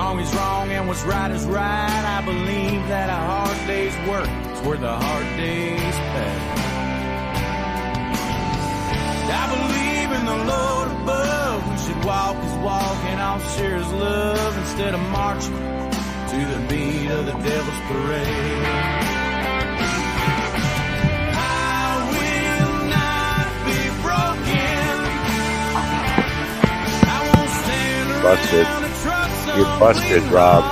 wrong is wrong and what's right is right. I believe that a hard day's work is where the hard days pay. I believe in the Lord above. We should walk his walk and I'll share his love instead of marching to the beat of the devil's parade. I will not be broken. I won't stand Busted. around and trust You're busted, Rob.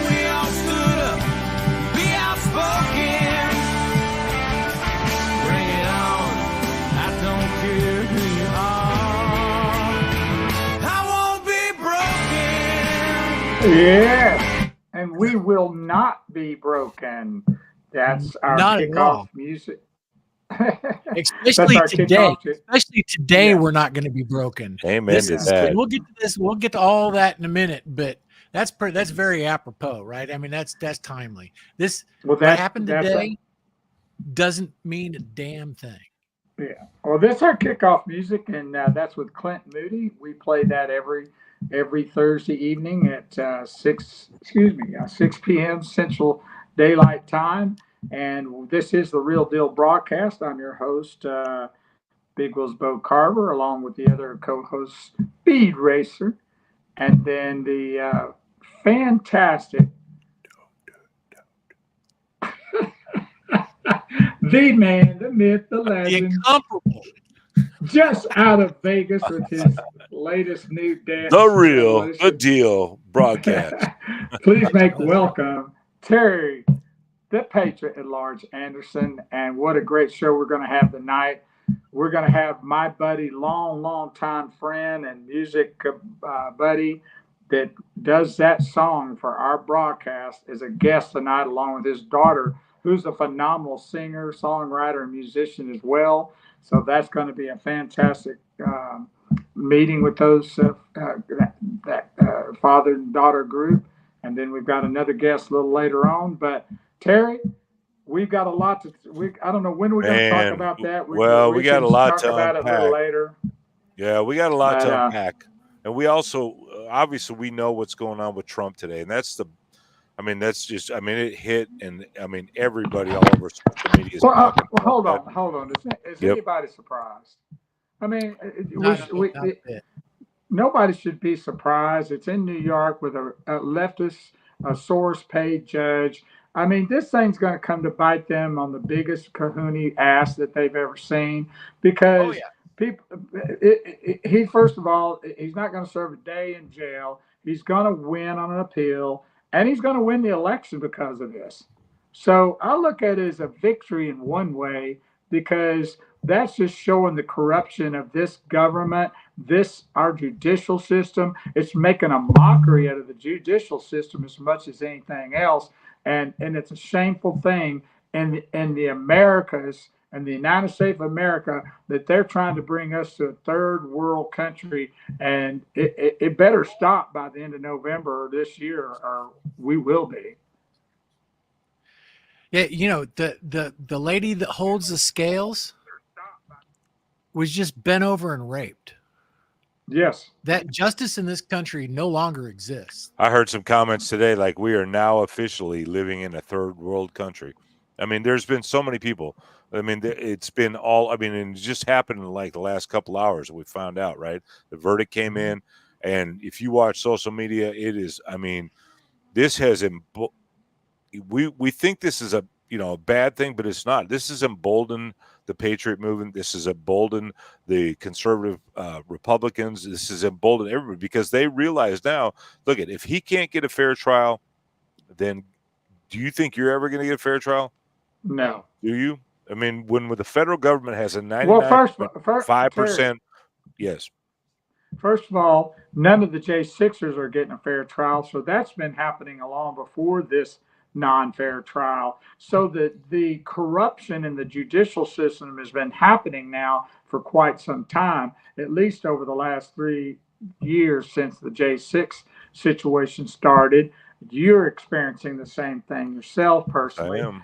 we all stood up, be outspoken. Bring it on, I don't care who you are. I won't be broken. Yes, and we will not be broken. That's our Not at all. kickoff music. Especially our today. kickoff. Especially today, Yeah. we're not going to be broken. Amen This to is- that. We'll get to this. We'll get to all that in a minute, but that's very apropos, right? I mean, that's timely. This Well, what happened that's today doesn't mean a damn thing. Yeah. Well, that's our kickoff music, and that's with Clint Moody. We play that every Thursday evening at 6 p.m. Central Daylight Time. And this is the Real Deal broadcast. I'm your host, Big Will's Bo Carver, along with the other co-host, Speed Racer, and then the fantastic, the man, the myth, the The legend, incomparable. just out of Vegas with his latest new dance. The real, revolution. the deal broadcast. Please make welcome Terry, the Patriot at Large Anderson. And what a great show we're going to have tonight. We're going to have my buddy, long time friend and music buddy that does that song for our broadcast as a guest tonight, along with his daughter, who's a phenomenal singer, songwriter, and musician as well. So that's going to be a fantastic meeting with those father and daughter group. And then we've got another guest a little later on. But Terry, we've got a lot to. I don't know when we're going to talk about that. We got a lot to about it a little unpack. later. Yeah, we got a lot But, to unpack. And we also, obviously, we know what's going on with Trump today. And that's it hit. And everybody all over social media is talking about hold that. on. Is Yep. anybody surprised? I mean, Not a bit. nobody should be surprised. It's in New York with a leftist, a source-paid judge. I mean, this thing's going to come to bite them on the biggest kahuna ass that they've ever seen, because people. He first of all, he's not going to serve a day in jail. He's going to win on an appeal, and he's going to win the election because of this. So I look at it as a victory in one way, because that's just showing the corruption of this government, our judicial system. It's making a mockery out of the judicial system as much as anything else. And it's a shameful thing in the Americas and the United States of America that they're trying to bring us to a third world country. And it better stop by the end of November this year, or we will be. Yeah, the lady that holds the scales was just bent over and raped. Yes. That justice in this country no longer exists. I heard some comments today like we are now officially living in a third world country. I mean, there's been so many people. I mean, it's been and it just happened in like the last couple hours. We found out, right? The verdict came in, and if you watch social media, it is. I mean, this has we think this is a bad thing, but it's not. This has emboldened the Patriot movement. This has emboldened the conservative Republicans. This has emboldened everybody, because they realize now, look, if he can't get a fair trial, then do you think you're ever going to get a fair trial? No. Do you? I mean, when the federal government has a 99.5%, yes. First of all, none of the J6ers are getting a fair trial, so that's been happening long before this non-fair trial. So the corruption in the judicial system has been happening now for quite some time, at least over the last 3 years since the J6 situation started. You're experiencing the same thing yourself personally, and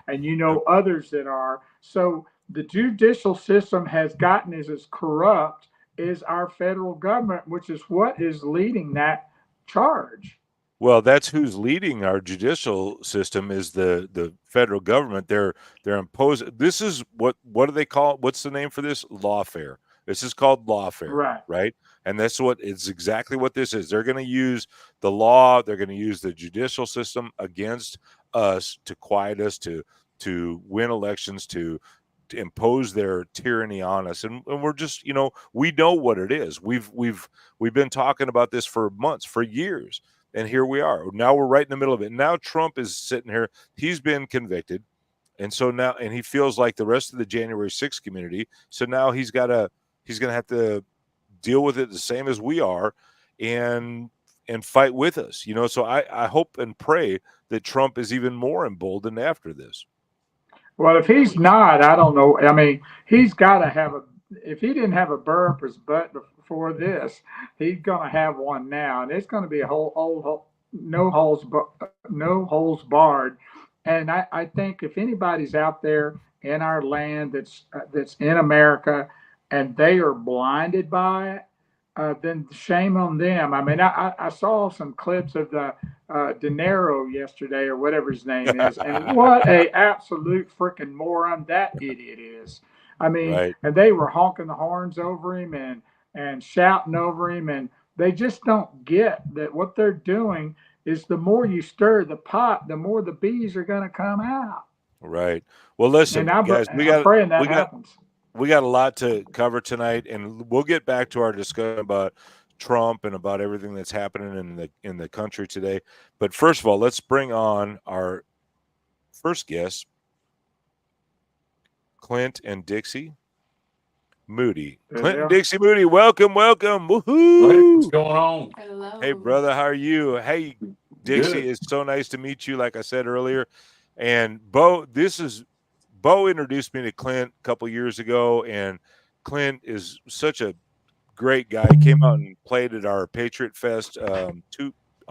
others that are. So the judicial system has gotten as corrupt is our federal government, which is what is leading that charge. Well, that's who's leading our judicial system is the federal government. They're imposing. This is what do they call it? What's the name for this? Lawfare. This is called lawfare, right? And that's what it's exactly what this is. They're going to use the law. They're going to use the judicial system against us to quiet us, to win elections, to impose their tyranny on us. And we're just, we know what it is. We've been talking about this for months, for years. And here we are. Now we're right in the middle of it. Now Trump is sitting here. He's been convicted. And so now, and he feels like the rest of the January 6th community. So now he's going to have to deal with it the same as we are and fight with us. So I hope and pray that Trump is even more emboldened after this. Well, if he's not, I don't know. I mean, he's got to have if he didn't have a burr up his butt before this, he's going to have one now. And it's going to be a no holds barred. And I think if anybody's out there in our land that's in America and they are blinded by it, then shame on them. I mean, I saw some clips of the De Niro yesterday or whatever his name is, and what a absolute freaking moron that idiot is. I mean, right. And they were honking the horns over him and shouting over him, and they just don't get that what they're doing is the more you stir the pot, the more the bees are going to come out. Right. Well, listen, guys, I'm praying that happens. We got a lot to cover tonight, and we'll get back to our discussion about Trump and about everything that's happening in the country today. But first of all, let's bring on our first guest, Clint and Dixie Moody. Clint and Dixie Moody, welcome. Woohoo! What's going on? Hello. Hey, brother, how are you? Hey, Dixie, it's so nice to meet you, like I said earlier. And Bo introduced me to Clint a couple years ago, and Clint is such a great guy. He came out and played at our Patriot Fest that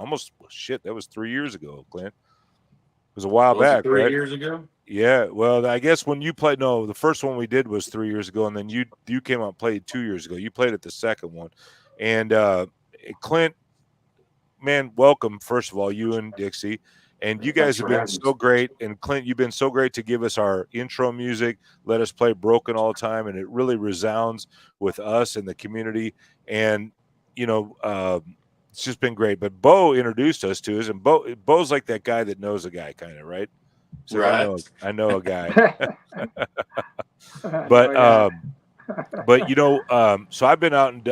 was 3 years ago, Clint. It was a while back, 3 years ago? Yeah, well, I guess when you played, no, the first one we did was 3 years ago, and then you came out and played 2 years ago. You played at the second one. And Clint, man, welcome, first of all, you and Dixie. And you guys have been so great. And Clint, you've been so great to give us our intro music, let us play Broken all the time. And it really resounds with us and the community. And, it's just been great. But Bo introduced us to us. And Bo's like that guy that knows a guy, kind of, right? So right. I know a guy. So I've been out and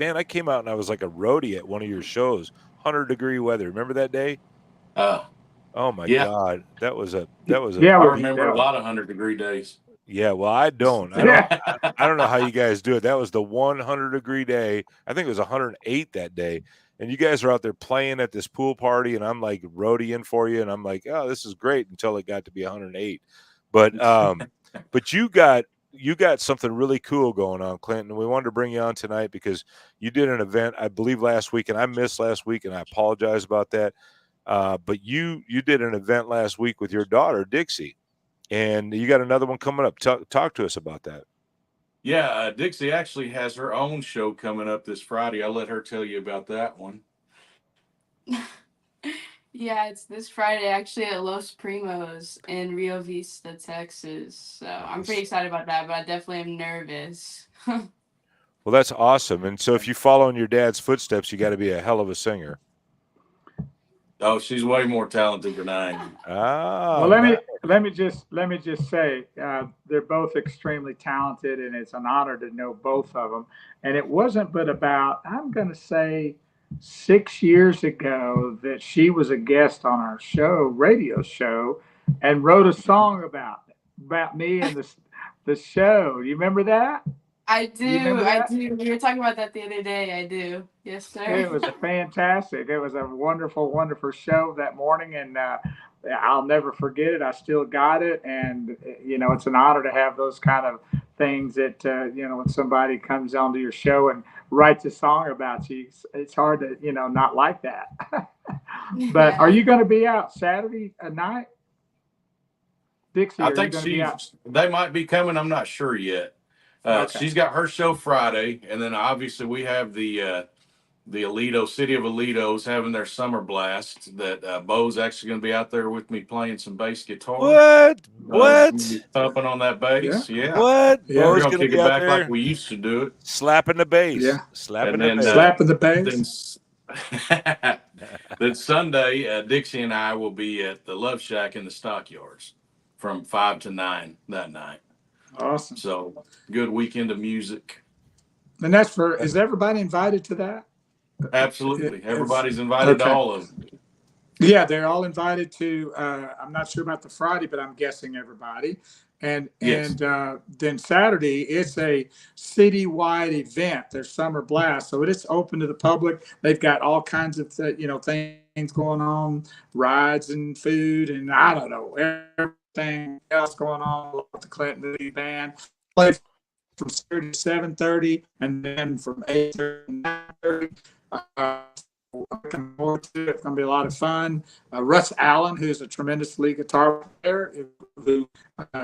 I came out and I was like a roadie at one of your shows, 100-degree weather. Remember that day? Oh my God, that was a. Yeah, I remember a lot of 100-degree days. Yeah, well, I don't know how you guys do it. That was the 100-degree day. I think it was 108 that day, and you guys are out there playing at this pool party, and I'm like roadieing for you, and I'm like, oh, this is great until it got to be 108. But but you got something really cool going on, Clinton, and we wanted to bring you on tonight because you did an event, I believe, last week, and I missed last week, and I apologize about that. But you did an event last week with your daughter, Dixie, and you got another one coming up. Talk to us about that. Yeah, Dixie actually has her own show coming up this Friday. I'll let her tell you about that one. Yeah, it's this Friday actually at Los Primos in Rio Vista, Texas. So I'm pretty excited about that, but I definitely am nervous. Well, that's awesome. And so if you follow in your dad's footsteps, you got to be a hell of a singer. Oh, she's way more talented than I am. Well, let me just say they're both extremely talented, and it's an honor to know both of them. And it wasn't but about, I'm going to say, 6 years ago that she was a guest on our radio show, and wrote a song about me and the show. You remember that? I do. We were talking about that the other day. I do. Yes, sir. It was fantastic. It was a wonderful, wonderful show that morning, and I'll never forget it. I still got it, and it's an honor to have those kind of things that when somebody comes onto your show and writes a song about you, it's hard to not like that. But are you going to be out Saturday night, Dixie? I think they might be coming. I'm not sure yet. Okay. She's got her show Friday, and then obviously we have the Alito, City of Alito's having their summer blast. That Bo's actually going to be out there with me playing some bass guitar. What? Thumping on that bass, yeah. What? Yeah. We're Bo's gonna gonna kick be it out back there like we used to do it. slapping the bass. Yeah. Slapping And the then, bass. Slapping the bass. Then Sunday, Dixie and I will be at the Love Shack in the Stockyards from 5 to 9 that night. Awesome. So good weekend of music. And that's is everybody invited to that? Absolutely. It's- Everybody's invited to okay. all of them. Yeah, they're all invited to. I'm not sure about the Friday, but I'm guessing everybody. And Yes. then Saturday, it's a citywide event. Their summer blast, so it is open to the public. They've got all kinds of things going on, rides and food, and I don't know everything else going on with the Clinton Moody Band. Play from 6:30 to 7:30, and then from 8:30 to 9:30. Looking forward to it. It's going to be a lot of fun. Russ Allen, who's a tremendous lead guitar player, who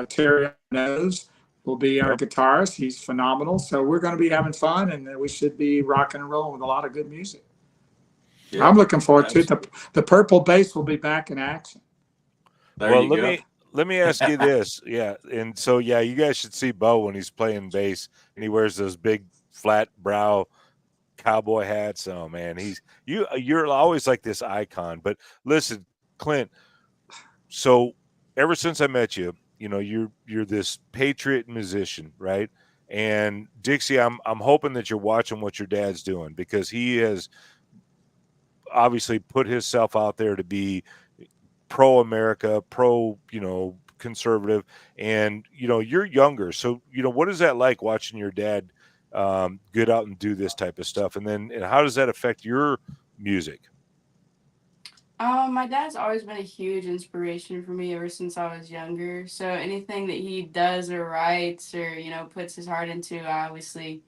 Terry knows, will be our guitarist. He's phenomenal. So we're going to be having fun, and we should be rocking and rolling with a lot of good music. Yeah, I'm looking forward to absolutely. it. The Purple Bass will be back in action. There Well, you go. let me ask you this. Yeah. And so, yeah, you guys should see Bo when he's playing bass and he wears those big flat brow cowboy hats. Oh man, you're always like this icon. But listen, Clint, so ever since I met you, you're this patriot musician, right? And Dixie, I'm hoping that you're watching what your dad's doing, because he has obviously put himself out there to be pro-America, conservative, and you're younger, so what is that like watching your dad get out and do this type of stuff, and how does that affect your music? My dad's always been a huge inspiration for me ever since I was younger. So anything that he does or writes or, puts his heart into, I obviously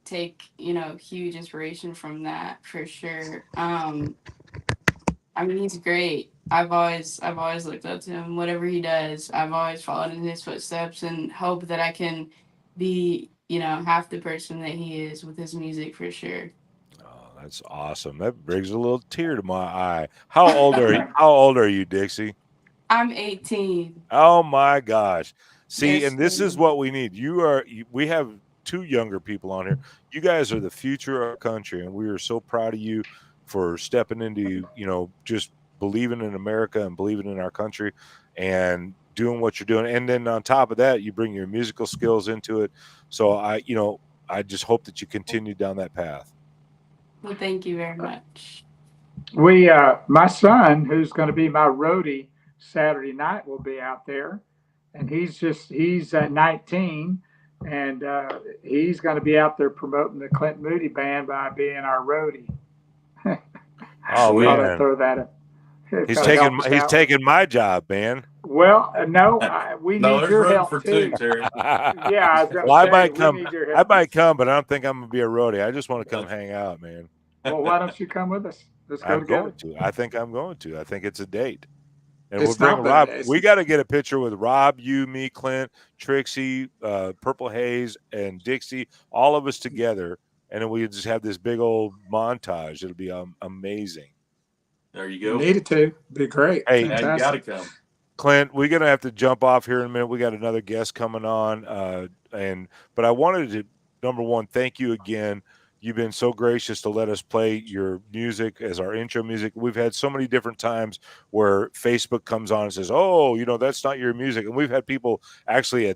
take, huge inspiration from that for sure. I mean, he's great. I've always looked up to him. Whatever he does, I've always followed in his footsteps and hope that I can be, half the person that he is with his music for sure. Oh, that's awesome. That brings a little tear to my eye. How old are you? How old are you, Dixie? I'm 18. Oh my gosh. See, Yes, and this is sir. what we need. We have two younger people on here. You guys are the future of our country, and we are so proud of you for stepping into, just believing in America and believing in our country and doing what you're doing. And then on top of that, you bring your musical skills into it. So I just hope that you continue down that path. Well, thank you very much. My son, who's going to be my roadie Saturday night, will be out there, and he's 19, and he's going to be out there promoting the Clinton Moody Band by being our roadie. Oh Thought I'd man, throw that in. he's Kinda help us taking out. my job, man. Well, no, we No, need there's your room help for too. two, Terry. Yeah, I was gonna Well, I say, might we come. need your I help. might come, but I don't think I'm gonna be a roadie. I just want to come hang out, man. Well, why don't you come with us? Let's go I'm together. going to. I think I'm going to. I think it's a date. And It's we'll not bring Rob. bad. It's- We got to get a picture with Rob, you, me, Clint, Trixie, Purple Haze, and Dixie, all of us together. And then we just have this big old montage. It'll be amazing. There you You go. need it to. Be great. Hey, Now you got Fantastic. to come. Clint, we're gonna have to jump off here in a minute. We got another guest coming on, but I wanted to, number one, thank you again. You've been so gracious to let us play your music as our intro music. We've had so many different times where Facebook comes on and says, "Oh, that's not your music," and we've had people actually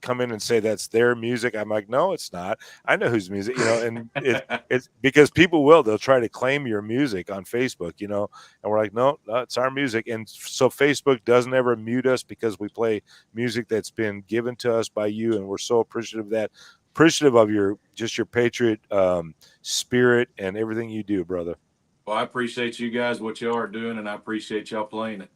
come in and say that's their music. I'm like, no, it's not. I know whose music, and it's because they'll try to claim your music on Facebook, and we're like, no, it's our music. And so Facebook doesn't ever mute us because we play music that's been given to us by you. And we're so appreciative of that, appreciative of your patriot spirit and everything you do, brother. Well, I appreciate you guys, what y'all are doing, and I appreciate y'all playing it.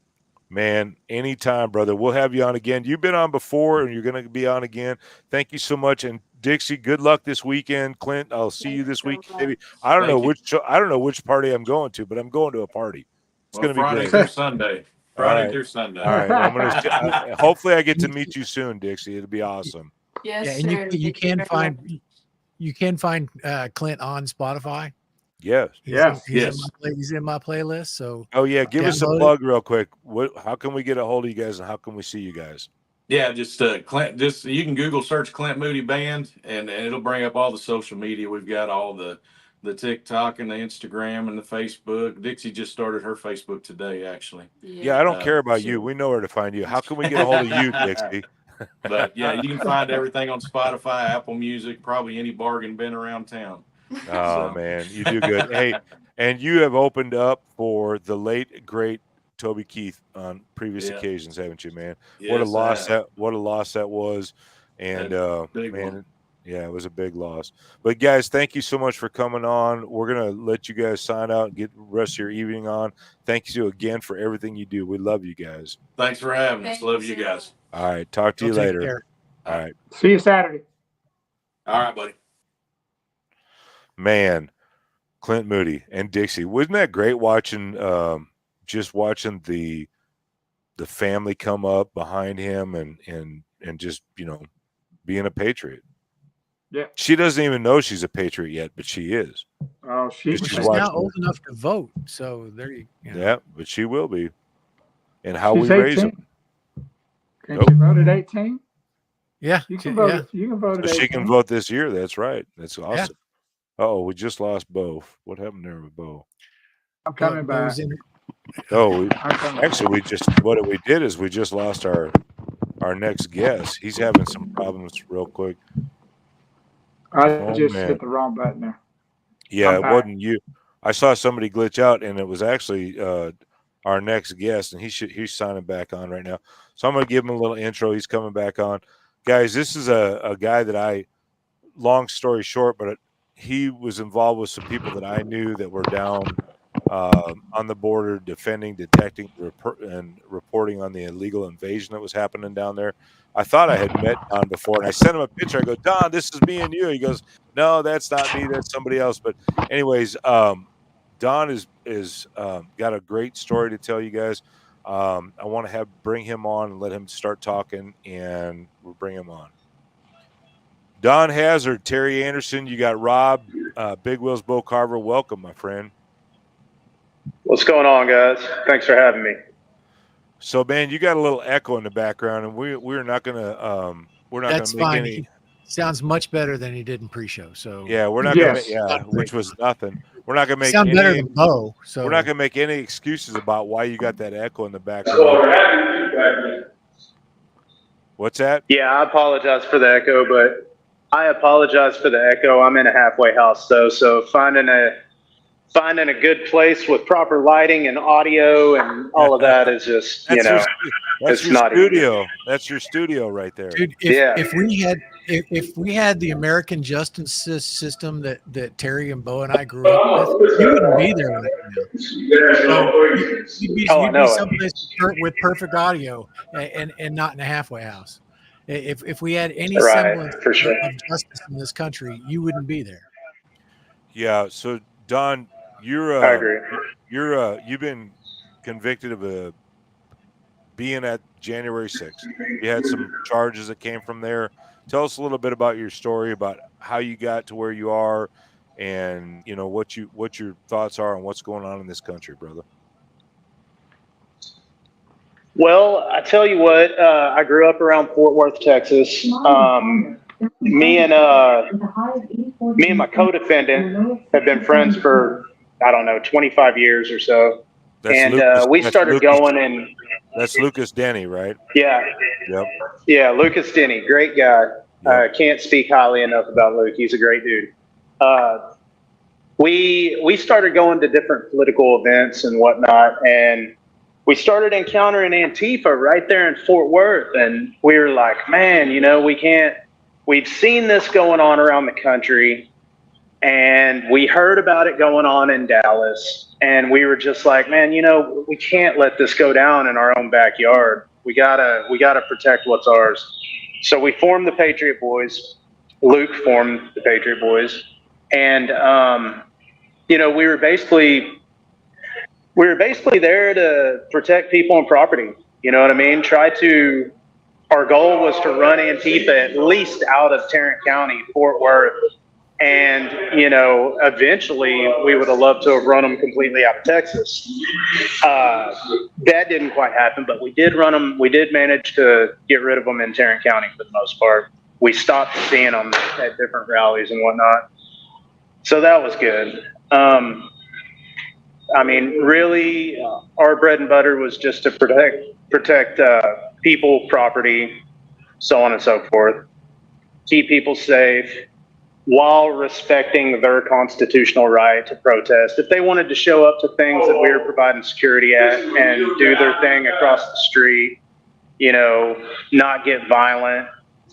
Man, anytime, brother. We'll have you on again. You've been on before, and you're going to be on again. Thank you so much. And Dixie, good luck this weekend. Clint, I'll see you this week. Maybe I don't know which party I'm going to, but I'm going to a party. It's going to be Friday great. through Sunday. Friday right. through Sunday. All right. I'm gonna hopefully I get to meet you soon, Dixie. It'll be awesome. Yes, Yeah, and sir. you Thank you can very much. find Clint on Spotify. Yes. Yes. He's in my playlist. So Oh yeah, give us a download it. plug real quick. How can we get a hold of you guys, and how can we see you guys? Yeah, just Clint. Just you can Google search Clint Moody Band, and it'll bring up all the social media. We've got all the TikTok and the Instagram and the Facebook. Dixie just started her Facebook today, actually. Yeah, I don't care about so- you. We know where to find you. How can we get a hold of you, Dixie? But yeah, you can find everything on Spotify, Apple Music, probably any bargain bin around town. Oh So- man, you do good. Hey, and you have opened up for the late great Toby Keith on previous Yeah. occasions, haven't you, man? Yes, what a I loss have. what a loss that was. And Big man, one. yeah, it was a big loss. But guys, thank you so much for coming on. We're gonna let you guys sign out and get the rest of your evening on. Thank you again for everything you do. We love you guys. Thanks for having us. Thank Love you, you sir. guys. All right, talk to you Y'all take later. care. All right. See you Saturday. All right, buddy. Man, Clint Moody and Dixie. Wasn't that great watching just watching the family come up behind him and just, being a patriot. Yeah. She doesn't even know she's a patriot yet, but she is. Oh, She's She's watching. now old enough to vote. So there you go. Yeah, but she will be. And how She's we raise 18. them. Can Nope. she vote at 18? Yeah. You can yeah. vote. You can vote at So 18. she can vote this year. That's right. That's awesome. Oh, we just lost Bo. What happened there with Bo? I'm coming Bo- Bo's back. in- Oh, I'm coming. actually, what we did is we just lost our next guest. He's having some problems real quick. I just man. hit the wrong button there. Yeah, I'm it back. wasn't you. I saw somebody glitch out, and it was actually our next guest, and he's signing back on right now. So I'm going to give him a little intro. He's coming back on. Guys, this is a guy that long story short, but he was involved with some people that I knew that were down on the border defending, detecting, and reporting on the illegal invasion that was happening down there. I thought I had met Don before, and I sent him a picture. I go, Don, this is me and you. He goes, no, that's not me. That's somebody else. But anyways, Don is got a great story to tell you guys. I want to bring him on and let him start talking, and we'll bring him on. Don Hazard, Terry Anderson, you got Rob, Big Wheels, Bo Carver. Welcome, my friend. What's going on, guys? Thanks for having me. So, man, you got a little echo in the background, and we're not gonna That's make fine. any. He sounds much better than he did in pre-show. So Yeah, we're not Yes. gonna. Which was nothing. We're not gonna make sound better any. than Bo. So We're not gonna make any excuses about why you got that echo in the Well, background. we're happy to. What's that? Yeah, I apologize for the echo, but I'm in a halfway house, though, so finding a good place with proper lighting and audio and all of that is just, That's that's that's your not studio. That's your studio right there. dude, Yeah. if we had the American justice system that Terry and Bo and I grew up with, you wouldn't be there right now. You'd be Oh, I know it. someplace with perfect audio and not in a halfway house. If we had any Right, semblance for sure. of justice in this country, you wouldn't be there. Yeah. So, Don, I agree. you've been convicted of being at January 6th. You had some charges that came from there. Tell us a little bit about your story, about how you got to where you are, and what your thoughts are on what's going on in this country, brother. Well, I tell you what, I grew up around Fort Worth, Texas. Me and my co-defendant have been friends for, I don't know, 25 years or so. We started going and That's Lucas Denny, right? yeah, Lucas Denny, great guy. Yep. Can't speak highly enough about Luke. He's a great dude. We started going to different political events and whatnot, and we started encountering Antifa right there in Fort Worth, and we were like, man, we've seen this going on around the country, and we heard about it going on in Dallas, and we were just like, man, we can't let this go down in our own backyard. We gotta protect what's ours. So we formed the Patriot Boys. Luke formed the Patriot Boys, and we were basically there to protect people and property. You know what I mean? Try to our goal was to run Antifa at least out of Tarrant County, Fort Worth. And, you know, eventually we would have loved to have run them completely out of Texas. That didn't quite happen, but we did run them. We did manage to get rid of them in Tarrant County for the most part. We stopped seeing them at different rallies and whatnot. So that was good. I mean, really, our bread and butter was just to protect people, property, so on and so forth. Keep people safe, while respecting their constitutional right to protest. If they wanted to show up to things that we were providing security at and do their thing across the street, you know, not get violent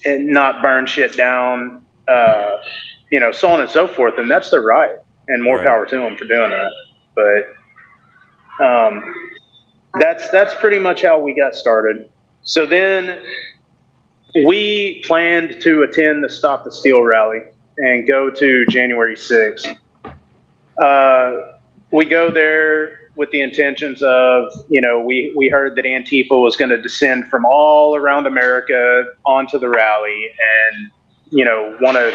and not burn shit down, you know, so on and so forth, then that's their right, and more power to them for doing that. But that's pretty much how we got started. So then we planned to attend the Stop the Steal rally and go to January 6th. We go there with the intentions of, you know, we heard that Antifa was going to descend from all around America onto the rally and, you know, want to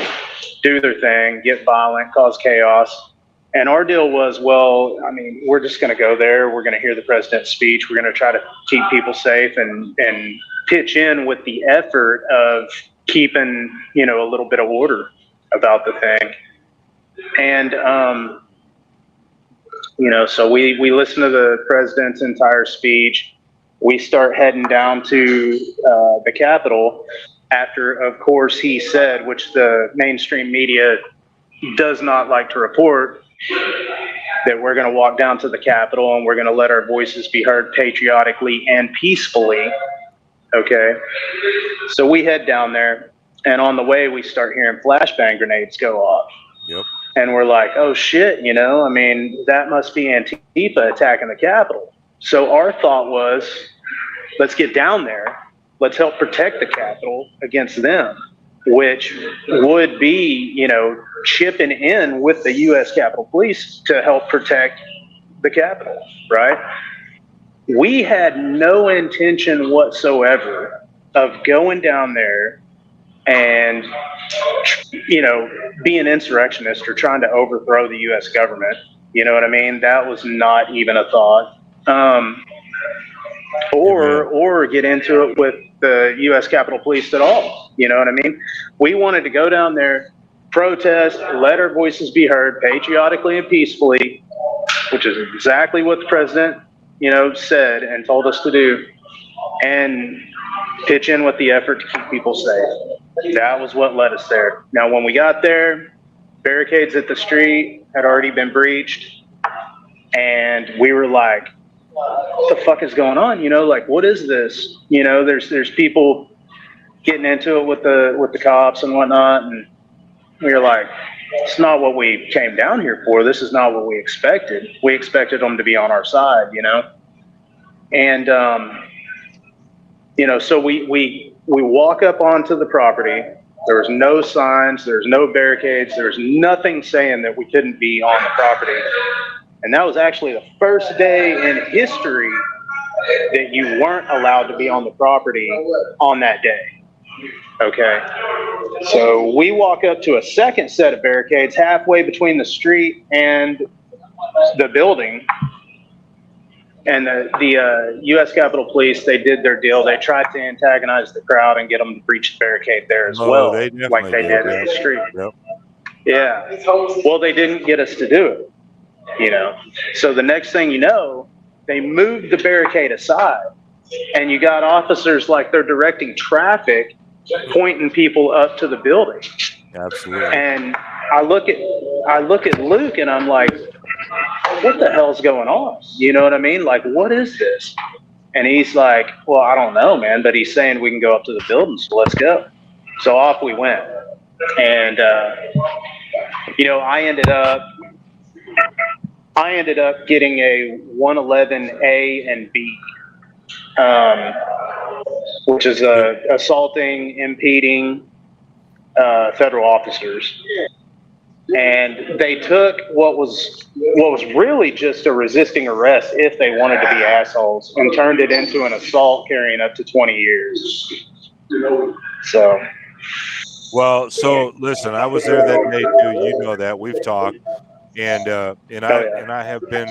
do their thing, get violent, cause chaos. And our deal was, well, I mean, we're just going to go there. We're going to hear the president's speech. We're going to try to keep people safe and pitch in with the effort of keeping, you know, a little bit of order about the thing. And, you know, so we listen to the president's entire speech. We start heading down to the Capitol after, of course, he said, which the mainstream media does not like to report, that we're going to walk down to the Capitol and we're going to let our voices be heard patriotically and peacefully. Okay. So we head down there. And on the way, we start hearing flashbang grenades go off. Yep. And we're like, oh, shit, you know, I mean, that must be Antifa attacking the Capitol. So our thought was, let's get down there. Let's help protect the Capitol against them, which would be, you know, chipping in with the U.S. Capitol Police to help protect the Capitol, right? We had no intention whatsoever of going down there and, you know, being insurrectionist or trying to overthrow the U.S. government. You know what I mean? That was not even a thought. Or get into it with the U.S. Capitol Police at all. You know what I mean? We wanted to go down there, protest, let our voices be heard patriotically and peacefully, which is exactly what the president, you know, said and told us to do, and pitch in with the effort to keep people safe. That was what led us there. Now, when we got there, barricades at the street had already been breached, and we were like, what the fuck is going on? You know, like, what is this? You know, there's people getting into it with the cops and whatnot, and we were like, it's not what we came down here for. This is not what we expected. We expected them to be on our side, you know? And, you know, so we walk up onto the property. There was no signs, there's no barricades, there's nothing saying that we couldn't be on the property. And that was actually the first day in history that you weren't allowed to be on the property on that day. Okay. So we walk up to a second set of barricades halfway between the street and the building. And the U.S. Capitol Police, they did their deal. They tried to antagonize the crowd and get them to breach the barricade there as well, like they did in the street. Yep. Yeah. Well, they didn't get us to do it, you know. So the next thing you know, they moved the barricade aside, and you got officers like they're directing traffic, pointing people up to the building. Absolutely. And I look at Luke, and I'm like, what the hell's going on? You know what I mean? Like, what is this? And he's like, well, I don't know, man, but he's saying we can go up to the building, so let's go. So off we went. And, you know, I ended up getting a 111A and B, which is assaulting, impeding federal officers. And they took what was really just a resisting arrest, if they wanted to be assholes, and turned it into an assault carrying up to 20 years. So, Well, so listen, I was there that day too. You know that we've talked, and I have been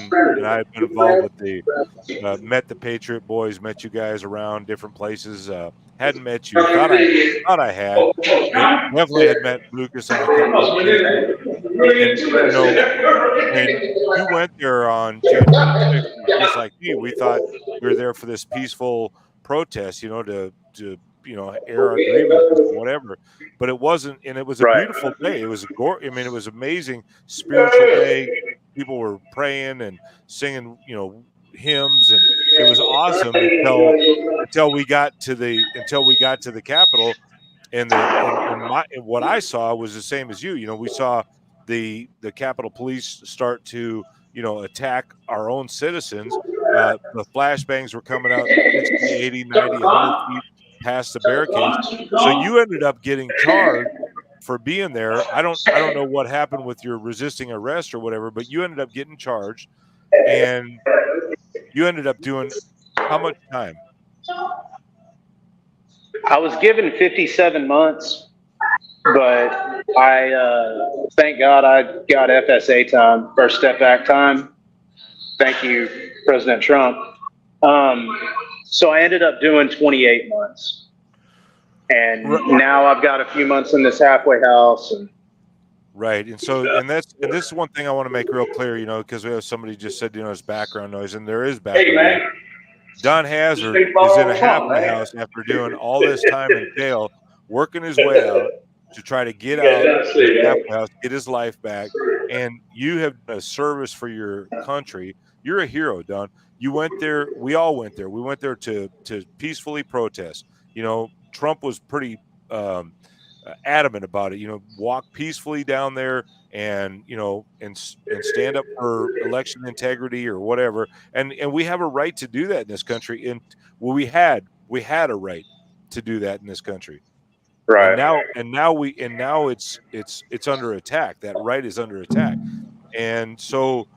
involved with the met the Patriot Boys, met you guys around different places. Hadn't met you, thought I had, but definitely had met Lucas on a couple of occasions. And when you went there on January 6th, just like me, we thought we were there for this peaceful protest, to air our grievances or whatever. But it wasn't, and it was a beautiful day. It was it was amazing spiritual day. People were praying and singing, hymns, and it was awesome until we got to the Capitol, and what I saw was the same as you. We saw the Capitol Police start to attack our own citizens. The flashbangs were coming out 60, 80, 90, 100 feet past the barricades. So you ended up getting charged for being there. I don't know what happened with your resisting arrest or whatever, but you ended up getting charged, and you ended up doing how much time? I was given 57 months, but I thank God I got FSA time, First Step Back time. Thank you, President Trump. So I ended up doing 28 months, and now I've got a few months in this halfway house. Right, and this is one thing I want to make real clear, because we have somebody just said, it's background noise, and there is background noise. Don Hazard is in a halfway house after doing all this time in jail, working his way out to try to get out of the halfway house, get his life back, and you have done a service for your country. You're a hero, Don. You went there. We all went there. We went there to peacefully protest. Trump was pretty adamant about it. Walk peacefully down there and stand up for election integrity or whatever. And we have a right to do that in this country. And we had a right to do that in this country. Right. And now it's under attack. That right is under attack. And so,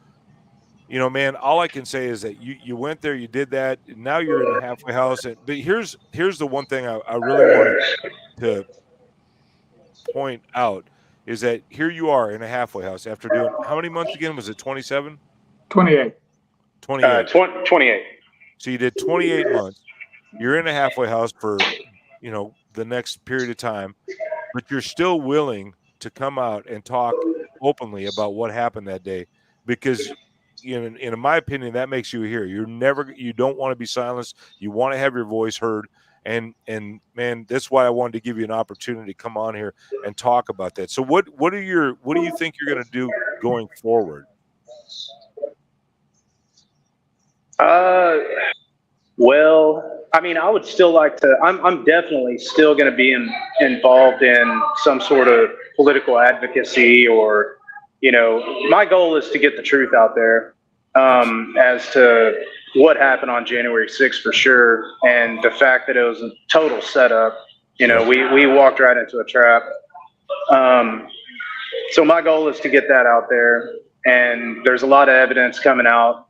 man, all I can say is that you went there, you did that. Now you're in a halfway house. But here's the one thing I really wanted to point out is that here you are in a halfway house after doing how many months again? Was it 27? 28. 28. So you did 28 months. You're in a halfway house for, the next period of time, but you're still willing to come out and talk openly about what happened that day, because in my opinion, that makes you a hero. You don't want to be silenced. You want to have your voice heard. And man, that's why I wanted to give you an opportunity to come on here and talk about that. So what do you think you're going to do going forward? Well, I mean, I would still like to. I'm definitely still going to be involved in some sort of political advocacy, or my goal is to get the truth out there as to what happened on January 6th for sure, and the fact that it was a total setup. We walked right into a trap. So my goal is to get that out there, and there's a lot of evidence coming out,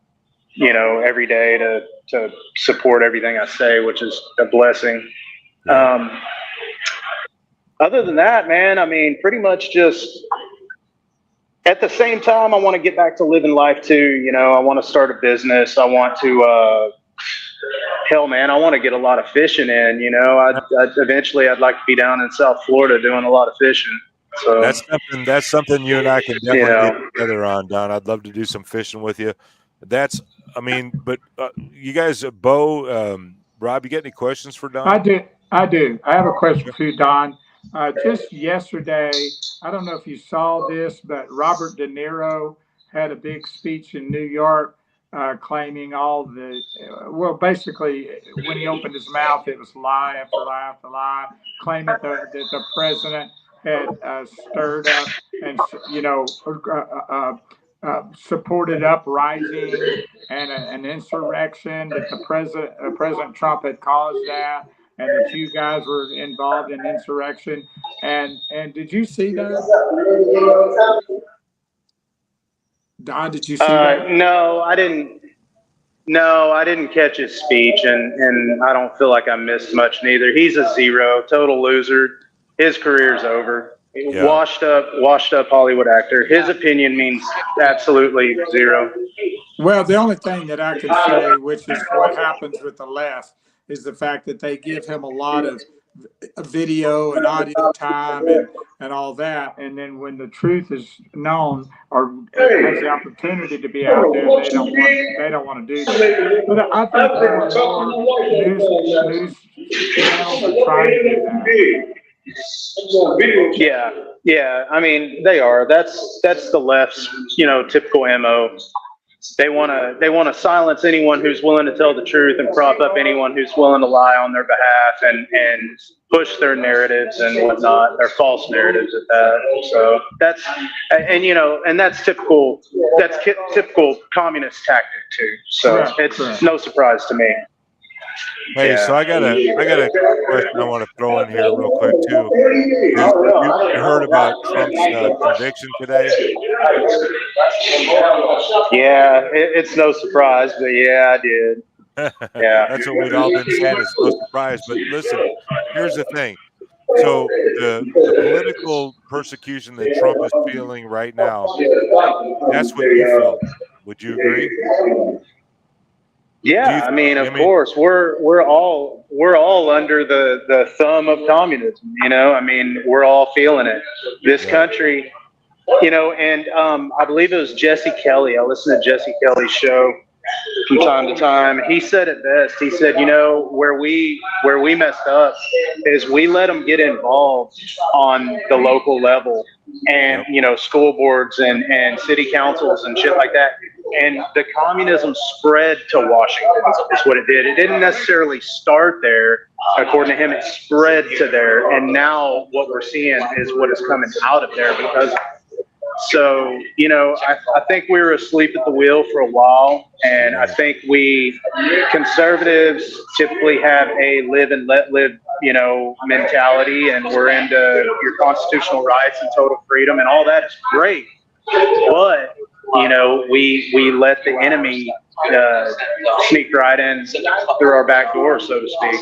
every day to support everything I say, which is a blessing. Other than that, man, I mean, pretty much just at the same time, I want to get back to living life too. I want to start a business. I want to, hell, man, I want to get a lot of fishing in. Eventually I'd like to be down in South Florida doing a lot of fishing. So that's something you and I can definitely get together on, Don. I'd love to do some fishing with you. But you guys, Bo, Rob, you got any questions for Don? I do. I have a question for you, Don. Just yesterday, I don't know if you saw this, but Robert De Niro had a big speech in New York claiming basically when he opened his mouth, it was lie after lie after lie, claiming that the president had stirred up and, supported uprising and an insurrection, that the President Trump had caused that, and that you guys were involved in insurrection. And did you see that? Don, did you see that? No, I didn't. No, I didn't catch his speech, and I don't feel like I missed much neither. He's a zero, total loser. His career's over. Yeah. Washed up Hollywood actor. His opinion means absolutely zero. Well, the only thing that I can say, which is what happens with the left, is the fact that they give him a lot of video and audio time and all that. And then when the truth is known or has the opportunity to be out there, they don't want to do that. But I think more and more news channels are trying to do that. Yeah. I mean, they are. That's the left's, typical MO. They want to silence anyone who's willing to tell the truth and prop up anyone who's willing to lie on their behalf and push their narratives and whatnot, their false narratives at that. So that's typical. That's typical communist tactic too. So it's no surprise to me. Hey, so I got a question I want to throw in here real quick too. You heard about Trump's conviction today? Yeah, it's no surprise, but yeah, I did. Yeah, that's what we've all been saying. It's no surprise. But listen, here's the thing. So the political persecution that Trump is feeling right now, that's what you felt. Would you agree? Yeah, I mean, of course, we're all under the thumb of communism. I mean, we're all feeling it. This country, and I believe it was Jesse Kelly. I listened to Jesse Kelly's show from time to time. He said it best. He said, where we messed up is we let them get involved on the local level, and school boards and city councils and shit like that. And the communism spread to Washington is what it did. It didn't necessarily start there. According to him, it spread to there. And now what we're seeing is what is coming out of there because. So, I think we were asleep at the wheel for a while. And I think we conservatives typically have a live and let live, mentality. And we're into your constitutional rights and total freedom. And all that is great. But, we let the enemy sneak right in through our back door, so to speak,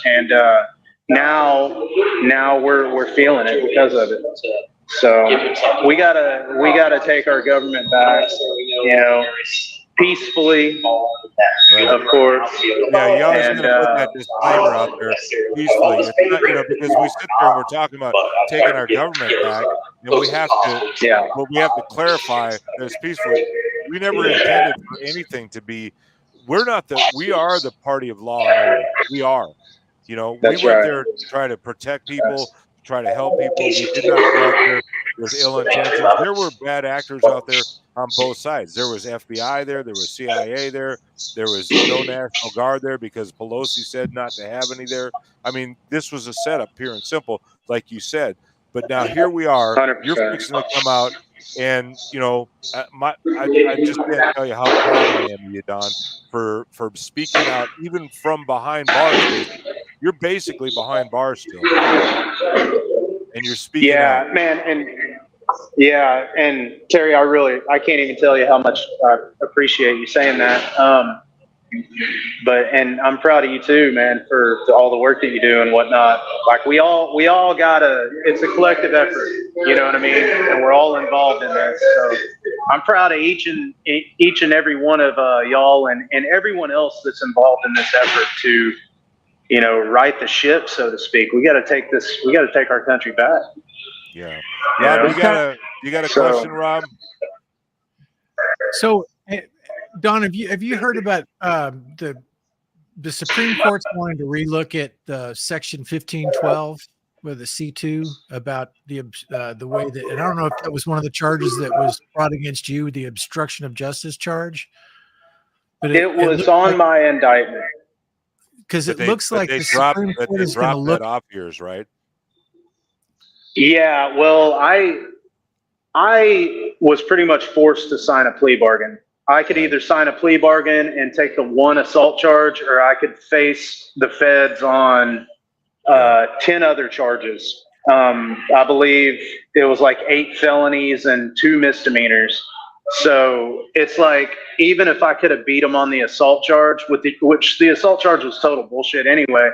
and now we're feeling it because of it. So we gotta take our government back, peacefully, of course. Yeah, you always got to put that disclaimer out there peacefully. It's not, because we sit there and we're talking about taking our government back, we have to clarify that it's peacefully. We never intended for anything to be. We are the party of law and order. We are. We went there to try to protect people, try to help people. We did not go out there with ill intentions. There were bad actors out there on both sides. There was FBI there was CIA there was no National Guard there because Pelosi said not to have any there. I mean, this was a setup, pure and simple, like you said. But now here we are. 100%. You're fixing to come out, and I just can't tell you how proud I am of you, Don, for speaking out, even from behind bars. You're basically behind bars still, and you're speaking out. Yeah, man, and Terry, I can't even tell you how much I appreciate you saying that. And I'm proud of you too, man, for all the work that you do and whatnot. Like we all it's a collective effort, you know what I mean? And we're all involved in this. So I'm proud of each and every one of y'all and everyone else that's involved in this effort to, right the ship, so to speak. We got to take our country back. Yeah. Rob, you got a question, Rob? So, Don, have you heard about the Supreme Court's wanting to relook at Section 1512 with the C2 about the way that, and I don't know if that was one of the charges that was brought against you, the obstruction of justice charge. But it was on my indictment. Because it looks like the Supreme Court is going to look off yours, right? Yeah, well, I was pretty much forced to sign a plea bargain. I could either sign a plea bargain and take the one assault charge, or I could face the feds on 10 other charges. I believe it was like 8 felonies and 2 misdemeanors. So it's like, even if I could have beat them on the assault charge, which the assault charge was total bullshit anyway,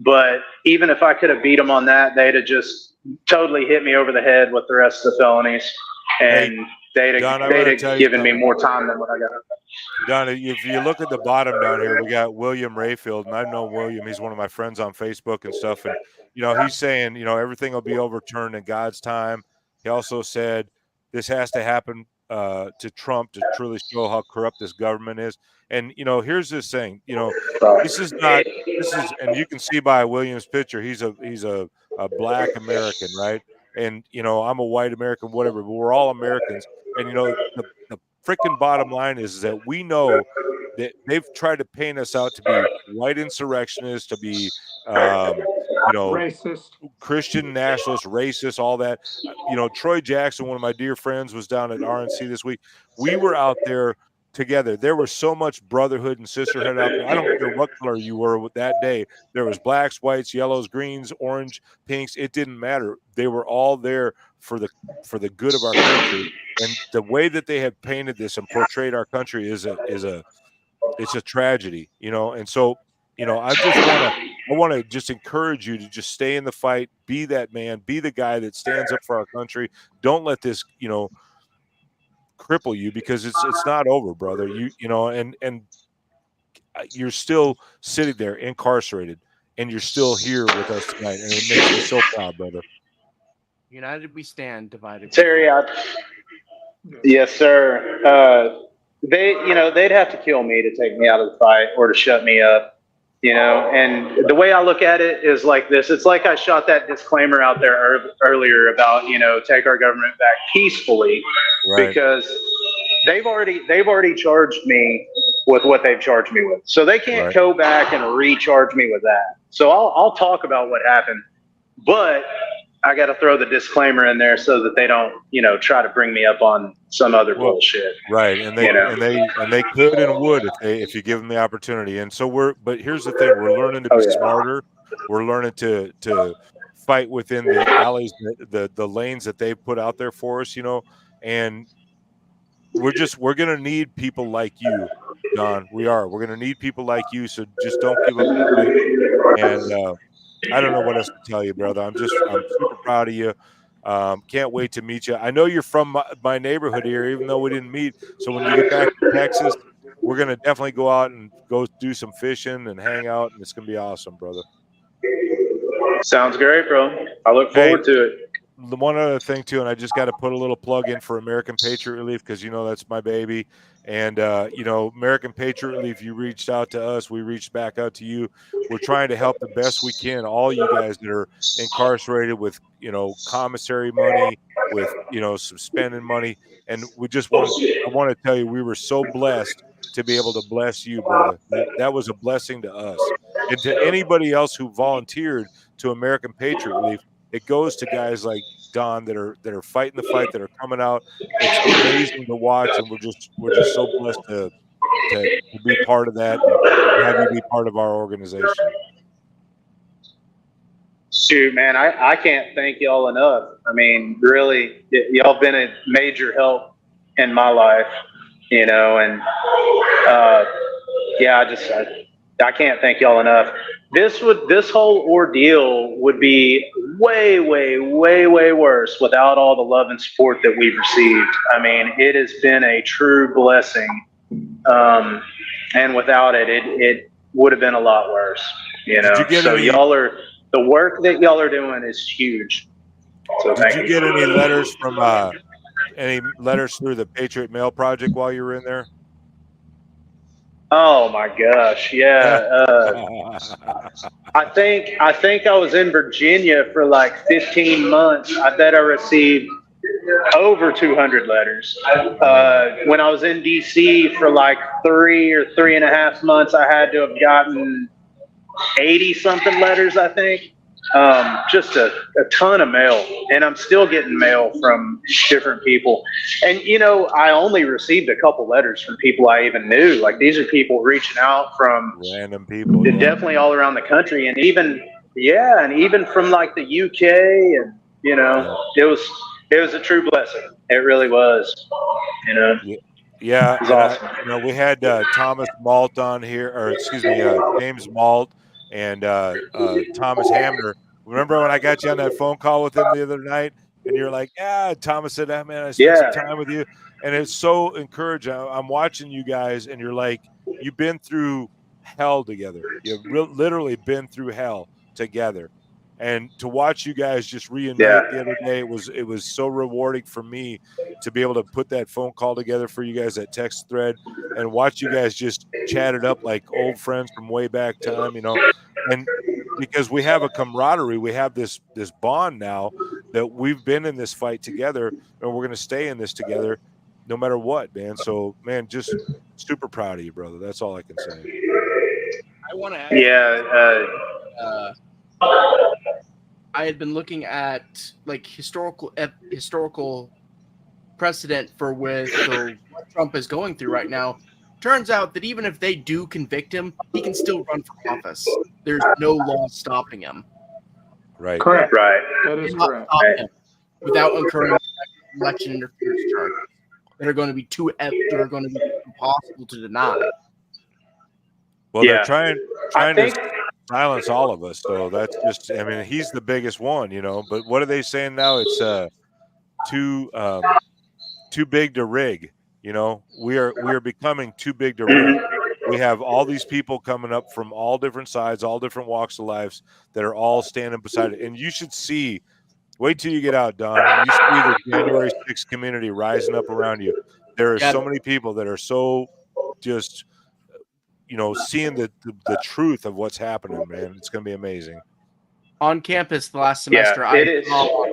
but even if I could have beat them on that, they'd have just totally hit me over the head with the rest of the felonies, and they'd have given me more time than what I got. Don, if you look at the bottom down here, we got William Rayfield, and I've known William. He's one of my friends on Facebook and stuff. And, he's saying, everything will be overturned in God's time. He also said this has to happen to Trump to truly show how corrupt this government is. And, here's this thing, this is, and you can see by William's picture, he's a black American, right? And, I'm a white American, whatever, but we're all Americans. And, the freaking bottom line is that we know that they've tried to paint us out to be white insurrectionists, to be, racist, Christian nationalists, racist, all that. Troy Jackson, one of my dear friends, was down at RNC this week. We were out there together. There was so much brotherhood and sisterhood out there. I don't care what color you were that day. There was blacks, whites, yellows, greens, orange, pinks. It didn't matter. They were all there for the good of our country. And the way that they have painted this and portrayed our country is a tragedy, And so, I want to just encourage you to just stay in the fight, be that man, be the guy that stands up for our country. Don't let this, cripple you, because it's not over, brother. And you're still sitting there incarcerated, and you're still here with us tonight, and it makes me so proud, brother. United we stand, divided. Terry, yes, sir. They'd have to kill me to take me out of the fight or to shut me up. And the way I look at it is like this. It's like I shot that disclaimer out there earlier about, take our government back peacefully, right? Because they've already charged me with what they've charged me with. So they can't go back and recharge me with that. So I'll talk about what happened, but I got to throw the disclaimer in there so that they don't, try to bring me up on some other bullshit. Right. And they could and would if you give them the opportunity. And so but here's the thing, we're learning to be smarter. We're learning to fight within the alleys, the lanes that they put out there for us, and we're going to need people like you, Don. We're going to need people like you. So just don't give up. And, I don't know what else to tell you, brother. I'm super proud of you. Can't wait to meet you. I know you're from my neighborhood here, even though we didn't meet. So when you get back to Texas, we're going to definitely go out and go do some fishing and hang out, and it's going to be awesome, brother. Sounds great, bro. I look forward to it. The one other thing, too, and I just got to put a little plug in for American Patriot Relief, because, that's my baby. And, American Patriot Relief, you reached out to us. We reached back out to you. We're trying to help the best we can. All you guys that are incarcerated with, commissary money, with, some spending money. And I want to tell you, we were so blessed to be able to bless you, brother. That was a blessing to us. And to anybody else who volunteered to American Patriot Relief, it goes to guys like Don that are fighting the fight, that are coming out. It's amazing to watch, and we're just so blessed to be part of that and have you be part of our organization. Shoot, man, I can't thank y'all enough. I mean, really, y'all been a major help in my life, and I can't thank y'all enough. This whole ordeal would be way, way, way, way worse without all the love and support that we've received. I mean, it has been a true blessing. And without it would have been a lot worse, So the work that y'all are doing is huge. So did you get any letters from through the Patriot Mail Project while you were in there? Oh my gosh, yeah. I think I was in Virginia for like 15 months. I bet I received over 200 letters. When I was in DC for like 3 or 3.5 months, I had to have gotten 80 something letters, I think. Just a ton of mail, and I'm still getting mail from different people. And I only received a couple letters from people I even knew. Like, these are people reaching out from random people, definitely all around the country, and even from like the UK, and it was a true blessing. It really was. You know, Yeah, it was and awesome. we had Thomas Malt on here, or excuse me, James Malt and Thomas Hamner. Remember when I got you on that phone call with him the other night, and you're like, "Yeah," Thomas said, "Ah, man, I spent some Yeah. time with you," and it's so encouraging. I'm watching you guys, and you're like, you've been through hell together. You've literally been through hell together, and to watch you guys just reunite the other day, it was so rewarding for me to be able to put that phone call together for you guys, that text thread, and watch you guys just chat it up like old friends from way back time, and because we have a camaraderie, we have this bond now that we've been in this fight together, and we're going to stay in this together no matter what, man. So, man, just super proud of you, brother. That's all I can say. I want to add. Yeah. I had been looking at like historical precedent for what Trump is going through right now. Turns out that even if they do convict him, he can still run for office. There's no law stopping him. Right. Correct. Right. That is Cannot correct. stop him without incurring election interference charges that are going to be impossible to deny. Well, Yeah. they're trying I think. to silence all of us, so that's just, I mean, he's the biggest one, but what are they saying now? It's too big to rig. We are becoming too big to rig. We have all these people coming up from all different sides, all different walks of lives that are all standing beside it. And you should see, wait till you get out, Don, and you see the January 6th community rising up around you. There are so many people that are so just seeing the truth of what's happening, man. It's going to be amazing. On campus the last semester, I saw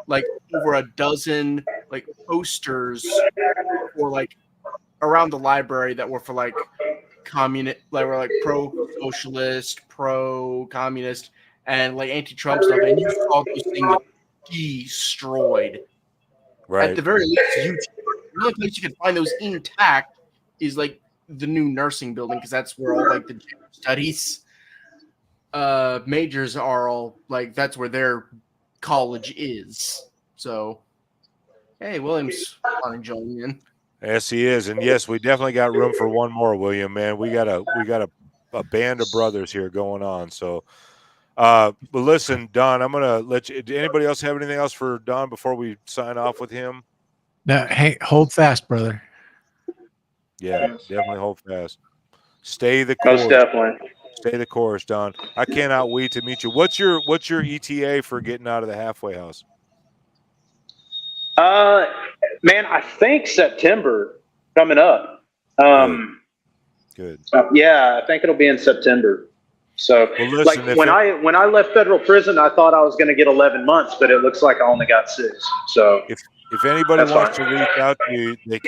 like over a dozen like posters for like around the library that were for like communist, like were like pro-socialist, pro-communist, and like anti-Trump stuff, and you saw those things destroyed. Right. At the very least, the only place you can find those intact is like the new nursing building, because that's where all like the gender studies majors are all like, that's where their college is. So hey, William's want to join in. Yes, he is. And yes, we definitely got room for one more, William, man. We got a band of brothers here going on. So but listen, Don, I'm gonna let you. Anybody else have anything else for Don before we sign off with him? No, hey, hold fast, brother. Yeah, definitely hold fast. Stay the course. Most definitely. Stay the course, Don. I cannot wait to meet you. What's your ETA for getting out of the halfway house? Man, I think September coming up. Good. Yeah, I think it'll be in September. So, well, listen, like when I left federal prison, I thought I was going to get 11 months, but it looks like I only got 6. So, if anybody wants to reach out to you, they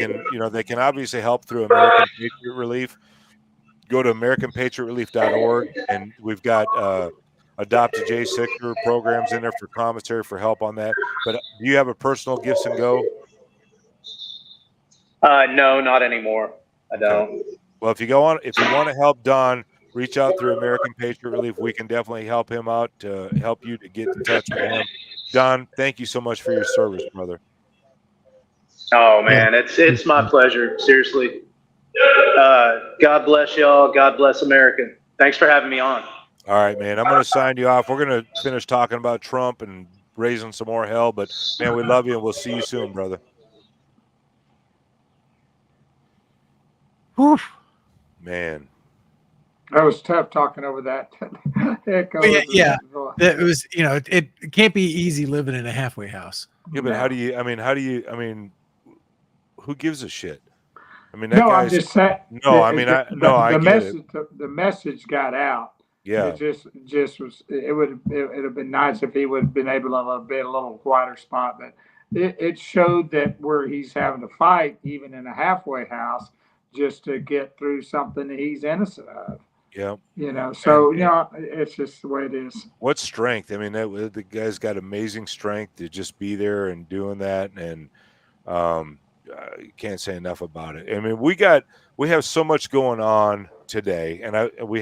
can obviously help through American Patriot Relief. Go to AmericanPatriotRelief.org, and we've got Adopt a J6 programs in there for commissary for help on that. But do you have a personal Gifts and Go? No, not anymore. I don't. Okay. Well, if you want to help Don, reach out through American Patriot Relief. We can definitely help him out to help you to get in touch with him. Don, thank you so much for your service, brother. Oh man, it's my pleasure. Seriously. God bless y'all. God bless America. Thanks for having me on. All right, man. I'm going to sign you off. We're going to finish talking about Trump and raising some more hell. But, man, we love you, and we'll see you soon, brother. Whew. Man. That was tough talking over that echo. Yeah. It was, it can't be easy living in a halfway house. Yeah, but how do you, who gives a shit? I mean, I'm just saying. No, I mean, I get it. The message got out. Yeah. It just was. It would have been nice if he would have been able to be a little quieter spot, but it showed that where he's having to fight, even in a halfway house, just to get through something that he's innocent of. Yeah. It's just the way it is. What strength? I mean, the guy's got amazing strength to just be there and doing that, and can't say enough about it. I mean, we have so much going on today, and we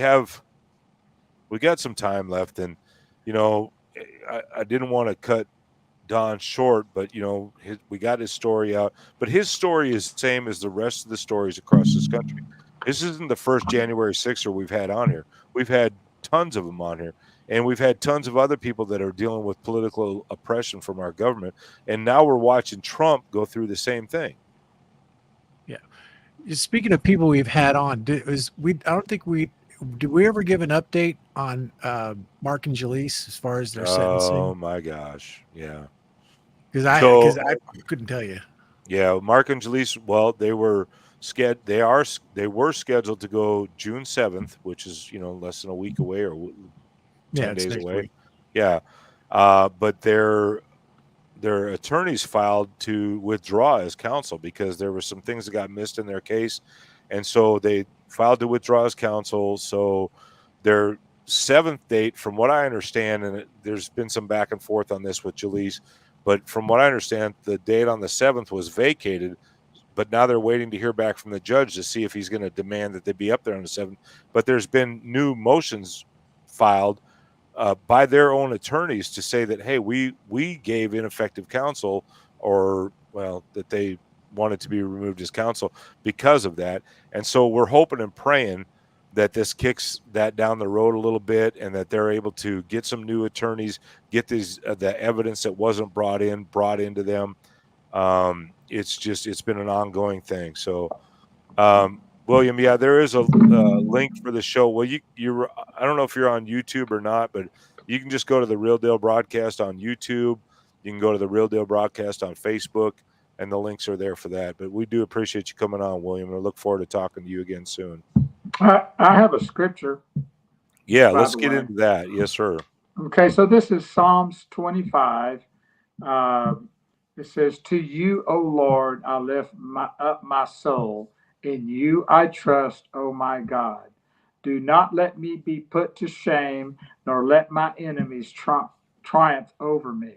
got some time left, and I didn't want to cut Don short, but we got his story out. But his story is the same as the rest of the stories across this country. This isn't the first January 6er we've had on here. We've had tons of them on here, and we've had tons of other people that are dealing with political oppression from our government. And now we're watching Trump go through the same thing. Yeah. Speaking of people we've had on, did we ever give an update on Mark and Jaleese as far as their sentencing? Oh my gosh, yeah. Because I couldn't tell you. Yeah, Mark and Jaleese. Well, they were scheduled to go June 7th, which is less than a week away or 10 days away. Week. Yeah, but their attorneys filed to withdraw as counsel because there were some things that got missed in their case, and so they filed to withdraw as counsel. So their 7th date, from what I understand, and there's been some back and forth on this with Jaleese, but from what I understand, the date on the 7th was vacated, but now they're waiting to hear back from the judge to see if he's going to demand that they be up there on the 7th. But there's been new motions filed by their own attorneys to say that, hey, we gave ineffective counsel, or, well, that they wanted to be removed as counsel because of that. And so we're hoping and praying that this kicks that down the road a little bit, and that they're able to get some new attorneys, get these the evidence that wasn't brought into them. It's been an ongoing thing. So, William, yeah, there is a link for the show. Well, I don't know if you're on YouTube or not, but you can just go to the Real Deal Broadcast on YouTube. You can go to the Real Deal Broadcast on Facebook, and the links are there for that. But we do appreciate you coming on, William, and I look forward to talking to you again soon. I have a scripture. Yeah, let's get into that. Yes, sir. Okay, so this is Psalms 25. It says, "To you, O Lord, I lift up my soul. In you I trust, O my God. Do not let me be put to shame, nor let my enemies triumph over me.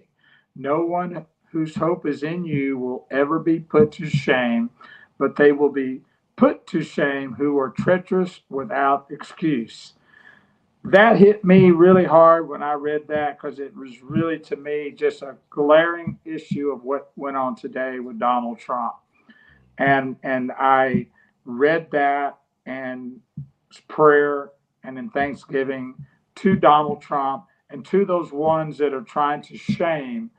No one whose hope is in you will ever be put to shame, but they will be put to shame who are treacherous without excuse." That hit me really hard when I read that, because it was really, to me, just a glaring issue of what went on today with Donald Trump. And I read that and prayer and in thanksgiving to Donald Trump and to those ones that are trying to shame,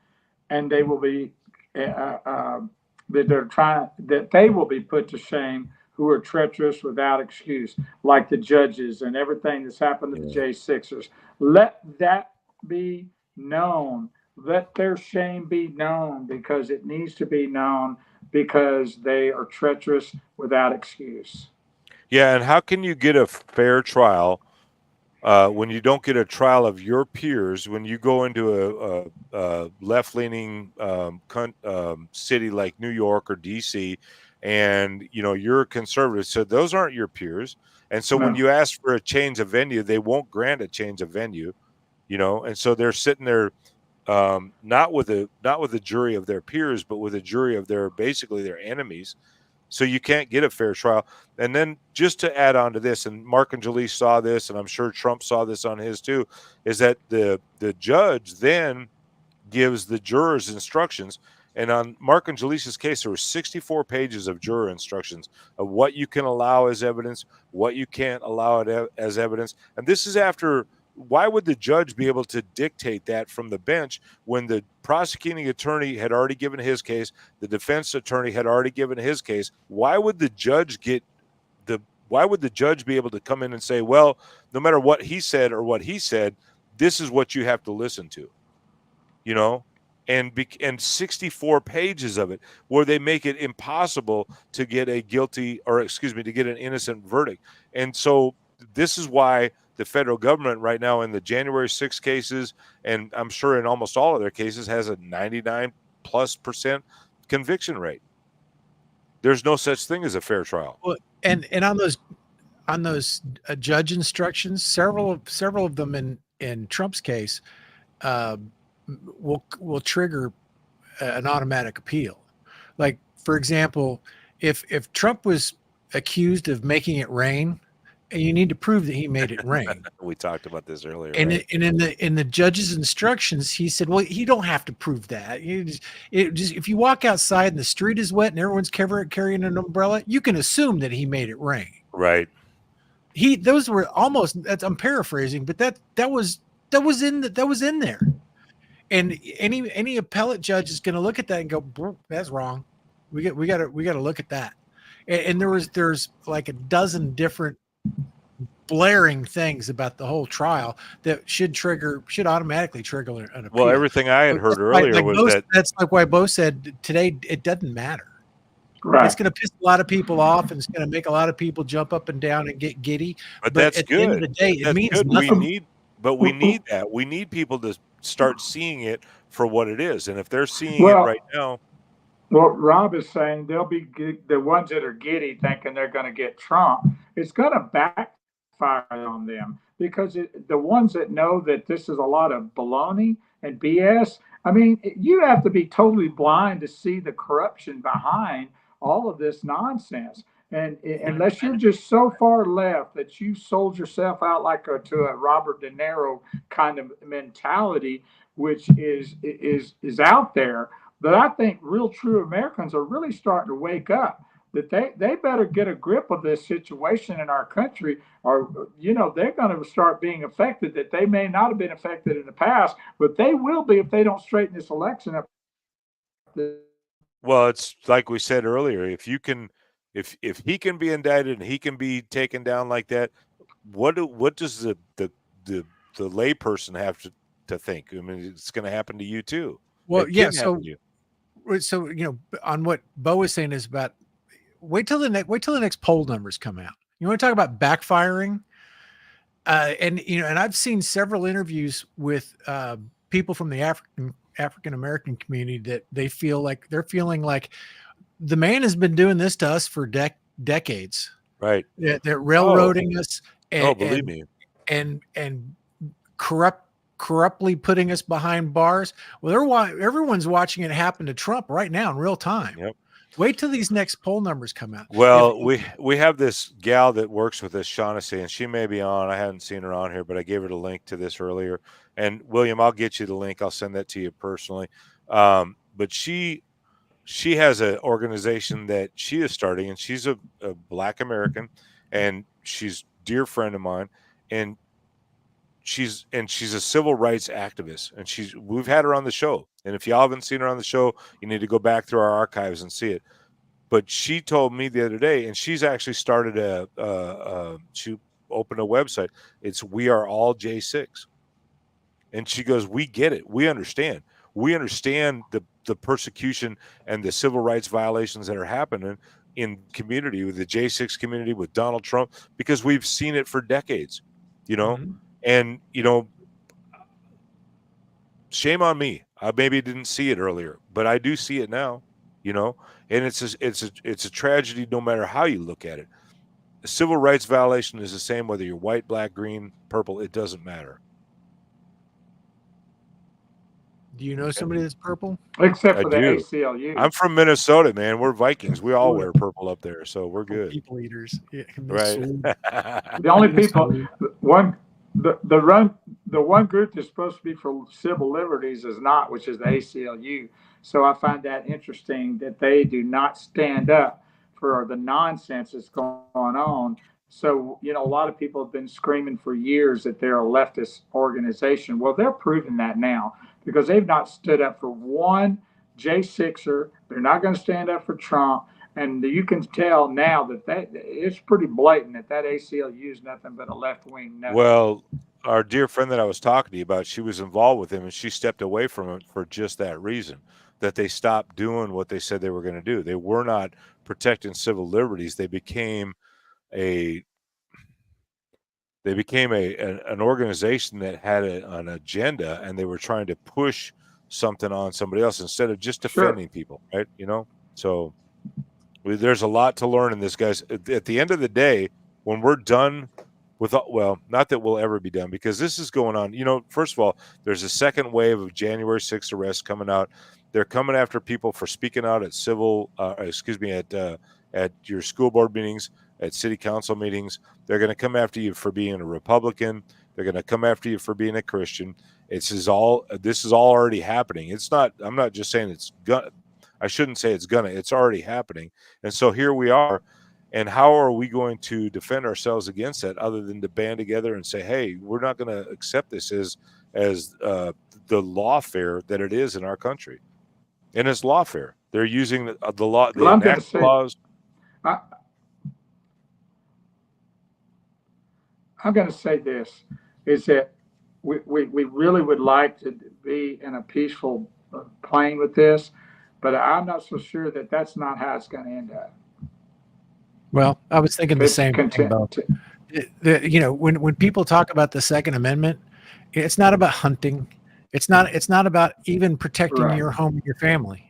and they will be that they will be put to shame who are treacherous without excuse, like the judges and everything that's happened to the J6ers. Let that be known. Let their shame be known, because it needs to be known, because they are treacherous without excuse. Yeah, and how can you get a fair trial when you don't get a trial of your peers, when you go into a left-leaning city like New York or D.C., and you're a conservative, so those aren't your peers. And so when you ask for a change of venue, they won't grant a change of venue, and so they're sitting there not with a jury of their peers, but with a jury of their enemies. So you can't get a fair trial. And then just to add on to this, and Mark and Jaleese saw this, and I'm sure Trump saw this on his too, is that the judge then gives the jurors instructions. And on Mark and Jaleese's case, there were 64 pages of juror instructions of what you can allow as evidence, what you can't allow as evidence. And this is after, why would the judge be able to dictate that from the bench when the prosecuting attorney had already given his case, the defense attorney had already given his case? Why would the judge be able to come in and say, well, no matter what he said or what he said, this is what you have to listen to, and 64 pages of it, where they make it impossible to get to get an innocent verdict. And so this is why the federal government right now in the January 6 cases, and I'm sure in almost all of their cases, has a 99+% conviction rate. There's no such thing as a fair trial. Well, and on those judge instructions, several of them in Trump's case will trigger an automatic appeal. Like, for example, if Trump was accused of making it rain and you need to prove that he made it rain. We talked about this earlier. And right? in the judge's instructions, he said, "Well, you don't have to prove that. If you walk outside and the street is wet and everyone's carrying an umbrella, you can assume that he made it rain." Right. Those were almost. I'm paraphrasing, but that was in there. And any appellate judge is going to look at that and go, "That's wrong. We got to look at that." And there's like a dozen different blaring things about the whole trial that should automatically trigger an appeal. Well, everything I had heard earlier was that's like why Bo said today it doesn't matter. Right. It's going to piss a lot of people off, and it's going to make a lot of people jump up and down and get giddy. But that's at good. The end of the day, it means good. nothing. We need that. We need people to start seeing it for what it is, and if they're seeing it right now. Well, Rob is saying they'll be the ones that are giddy thinking they're going to get Trump. It's going to backfire on them because the ones that know that this is a lot of baloney and BS. I mean, you have to be totally blind to see the corruption behind all of this nonsense. And unless you're just so far left that you sold yourself out like to a Robert De Niro kind of mentality, which is out there. But I think real true Americans are really starting to wake up that they better get a grip of this situation in our country, or they're going to start being affected that they may not have been affected in the past, but they will be if they don't straighten this election up. Well, it's like we said earlier, if he can be indicted and he can be taken down like that, what does the layperson have to think? I mean, it's going to happen to you too. Well, yeah. So on what Bo was saying is about wait till the next poll numbers come out. You want to talk about backfiring, and I've seen several interviews with people from the African American community that they're feeling like the man has been doing this to us for decades. Right. They're railroading us. And, believe me. And corruptly putting us behind bars. Well, everyone's watching it happen to Trump right now in real time. Yep. Wait till these next poll numbers come out. Well, we have this gal that works with us, Shaughnessy, and she may be on. I haven't seen her on here, but I gave her the link to this earlier. And William, I'll get you the link. I'll send that to you personally. But she has an organization that she is starting, and she's a Black American, and she's a dear friend of mine, and she's a civil rights activist, and we've had her on the show. And if y'all haven't seen her on the show, you need to go back through our archives and see it. But she told me the other day, and she's actually started she opened a website. It's We Are All J6. And she goes, we get it. We understand. We understand the persecution and the civil rights violations that are happening in community with the J6 community with Donald Trump, because we've seen it for decades, Mm-hmm. And shame on me. I maybe didn't see it earlier, but I do see it now, and it's a tragedy no matter how you look at it. A civil rights violation is the same whether you're white, black, green, purple. It doesn't matter. Do you know somebody that's purple? Except for the do. ACLU. I'm from Minnesota, man. We're Vikings. We all wear purple up there, so we're good. People eaters. Yeah, Right. The only people, the one group that's supposed to be for civil liberties is not, which is the ACLU. So I find that interesting that they do not stand up for the nonsense that's going on. So, a lot of people have been screaming for years that they're a leftist organization. Well, they're proving that now because they've not stood up for one J6er. They're not going to stand up for Trump. And you can tell now that it's pretty blatant that ACLU is nothing but a left-wing nut. Well, our dear friend that I was talking to you about, she was involved with him, and she stepped away from it for just that reason, that they stopped doing what they said they were going to do. They were not protecting civil liberties. They became an organization that had an agenda, and they were trying to push something on somebody else instead of just defending people, right? So there's a lot to learn in this, guys. At the end of the day, when we're done with, well, not that we'll ever be done, because this is going on. First of all, there's a second wave of January 6th arrests coming out. They're coming after people for speaking out at at your school board meetings at city council meetings. They're going to come after you for being a Republican. They're going to come after you for being a Christian. This is all already happening. It's not, I'm not just saying I shouldn't say it's already happening. And so here we are. And how are we going to defend ourselves against that other than to band together and say, hey, we're not going to accept this as the lawfare that it is in our country. And it's lawfare. They're using the law, the laws. I'm going to say this, is that we really would like to be in a peaceful plane with this, but I'm not so sure that that's not how it's going to end up. Well, I was thinking the same thing about, you know, when people talk about the Second Amendment, it's not about hunting. It's not about even protecting your home and your family.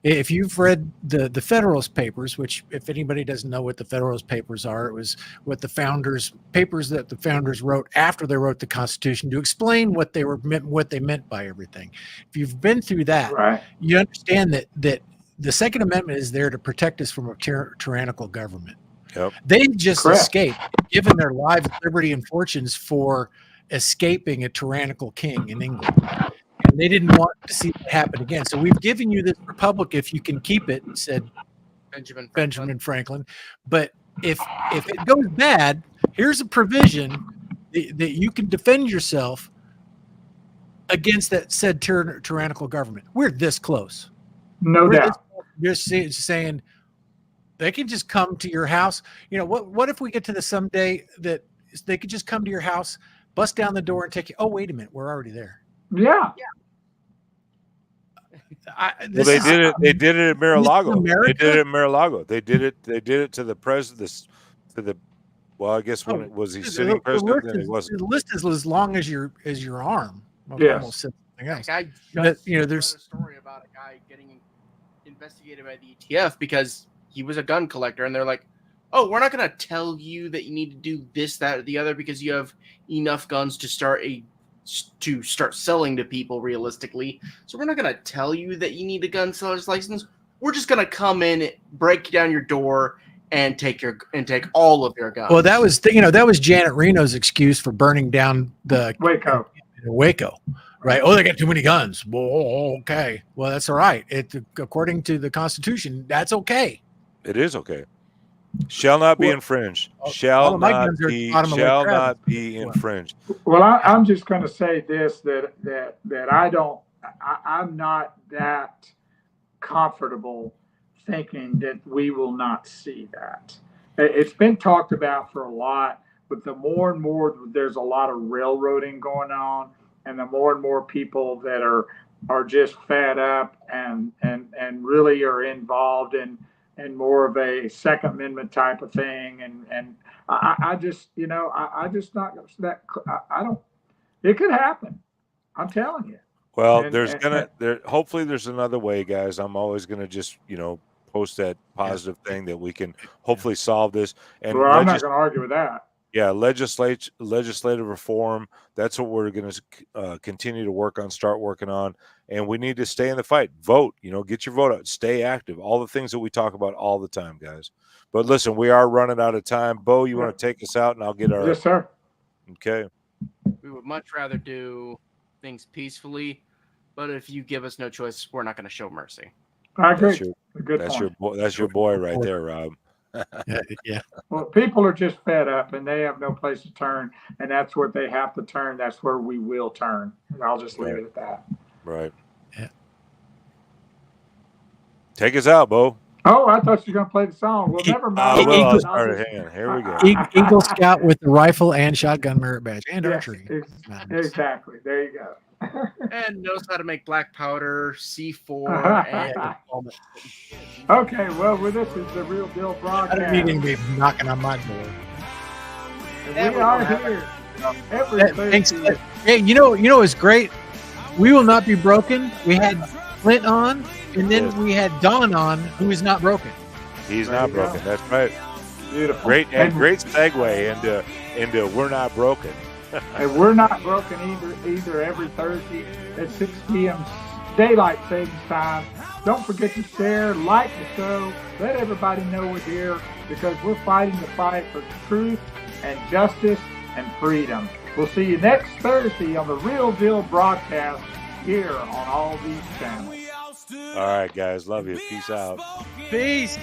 If you've read the Federalist Papers, which if anybody doesn't know what the Federalist Papers are, it was what papers that the founders wrote after they wrote the Constitution to explain what they meant by everything. If you've been through that, you understand that the Second Amendment is there to protect us from a tyrannical government. Yep. They just escaped, given their lives, liberty, and fortunes for escaping a tyrannical king in England. And they didn't want to see it happen again. So we've given you this republic if you can keep it, said Benjamin Franklin. But if it goes bad, here's a provision that you can defend yourself against that said tyrannical government. We're this close. No doubt. Just saying they can just come to your house. You know, what if we get to the someday that they could just come to your house, bust down the door and take you? Oh, wait a minute. We're already there. Yeah. They did it at Mar-a-Lago. They did it at Mar-a-Lago. They did it to the president, well, I guess when was he sitting president? Then he wasn't. The list is as long as your arm. Yes. There's a story about a guy getting investigated by the ETF because he was a gun collector, and they're like, oh, we're not going to tell you that you need to do this, that, or the other because you have enough guns to start selling to people realistically. So we're not going to tell you that you need a gun seller's license. We're just going to come in, break down your door, and take all of your guns. Well, that was Janet Reno's excuse for burning down the Waco. Right. Oh, they got too many guns. Well, okay. Well, that's all right. According to the Constitution, that's okay. It is okay. Shall not be infringed. Shall not be infringed. Well, I'm just going to say this, that I'm not that comfortable thinking that we will not see that. It's been talked about for a lot, but the more and more there's a lot of railroading going on, and the more and more people that are just fed up and really are involved in more of a Second Amendment type of thing, and I just not that I don't. It could happen. I'm telling you. Well, hopefully there's another way, guys. I'm always going to just post that positive thing that we can hopefully solve this. And I'm not going to argue with that. Yeah, legislative reform. That's what we're going to continue to start working on. And we need to stay in the fight. Vote, get your vote out. Stay active. All the things that we talk about all the time, guys. But listen, we are running out of time. Bo, you want to take us out, and I'll get our... Yes, sir. Okay. We would much rather do things peacefully, but if you give us no choice, we're not going to show mercy. I agree. That's your boy right there, Rob. Yeah. Well, people are just fed up and they have no place to turn, and that's where they have to turn. That's where we will turn. And I'll just leave it at that. Right. Yeah. Take us out, Bo. Oh, I thought you were going to play the song. Well, never mind. Here we go. Eagle Scout with the rifle and shotgun merit badge and archery. Exactly. There you go. And knows how to make black powder, C4, and okay, well, this is the Real Deal broadcast. I don't need anybody knocking on my door. And we are here every Thursday. Hey, you know what's great? We will not be broken. We had Flint on, and then we had Don on, who is not broken. He's not broken. That's right. Beautiful. Great segue into we're not broken. And we're not broken either every Thursday at 6 p.m. Daylight Savings Time. Don't forget to share, like the show, let everybody know we're here. because we're fighting the fight for truth and justice and freedom. We'll see you next Thursday on the Real Deal broadcast here on all these channels. All right, guys. Love you. Peace out. Peace.